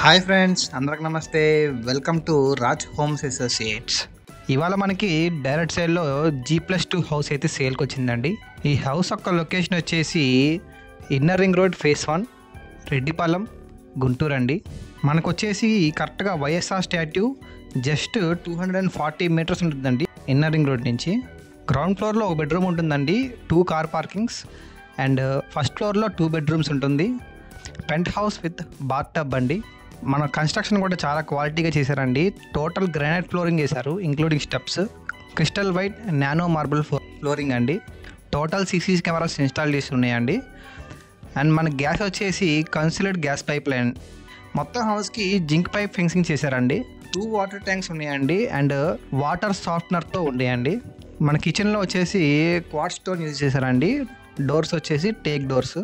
Hi friends, అందరికి నమస్తే. Welcome to Raj homes associates. ఇవాళ మనకి డైరెక్ట్ సైడ్లో G+2 హౌస్ అయితే సేల్కి వచ్చిందండి. ఈ హౌస్ యొక్క లొకేషన్ వచ్చేసి inner ring road face 1, Reddipalem, Guntur అండి. మనకు వచ్చేసి కరెక్ట్గా వైఎస్ఆర్ స్టాట్యూ జస్ట్ 240 మీటర్స్ ఉంటుందండి ఇన్నర్ రింగ్ రోడ్ నుంచి. గ్రౌండ్ ఫ్లోర్లో ఒక బెడ్రూమ్ ఉంటుందండి, 2 కార్ పార్కింగ్స్, అండ్ ఫస్ట్ ఫ్లోర్లో 2 బెడ్రూమ్స్ ఉంటుంది. Penthouse with bathtub అండి. మన కన్స్ట్రక్షన్ కూడా చాలా క్వాలిటీగా చేశారండి. టోటల్ గ్రానైట్ ఫ్లోరింగ్ చేశారు, including steps, crystal white nano marble flooring అండి. టోటల్ CCTV కెమెరాస్ ఇన్స్టాల్ చేసి ఉన్నాయండి. అండ్ మన గ్యాస్ వచ్చేసి కన్సిలర్డ్ గ్యాస్ పైప్ లైన్. మొత్తం హౌస్కి జింక్ పైప్ ఫెన్సింగ్ చేశారండి. 2 వాటర్ ట్యాంక్స్ ఉన్నాయండి, అండ్ వాటర్ సాఫ్ట్నర్తో ఉన్నాయండి. మన కిచెన్లో వచ్చేసి క్వార్ట్జ్ స్టోన్ యూజ్ చేశారండి. డోర్స్ వచ్చేసి టేక్ డోర్స్.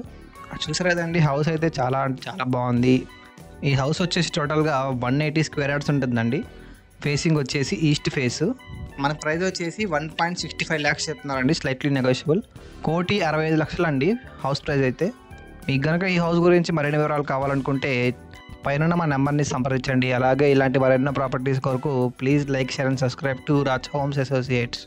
చూసారు కదండి, హౌస్ అయితే చాలా బాగుంది. ఈ హౌస్ వచ్చేసి టోటల్గా 180 స్క్వేర్ యార్డ్స్ ఉంటుందండి. ఫేసింగ్ వచ్చేసి ఈస్ట్ ఫేస్. మన ప్రైస్ వచ్చేసి 1.65 lakhs చెప్తున్నారండి, స్లైట్లీ నెగోషియబుల్. 1,65,00,000 అండి హౌస్ ప్రైస్ అయితే. మీకు కనుక ఈ హౌస్ గురించి మరిన్ని వివరాలు కావాలనుకుంటే పైన మా నెంబర్ని సంప్రదించండి. అలాగే ఇలాంటి మరెన్నో ప్రాపర్టీస్ కొరకు please like, share and subscribe to Raj homes associates.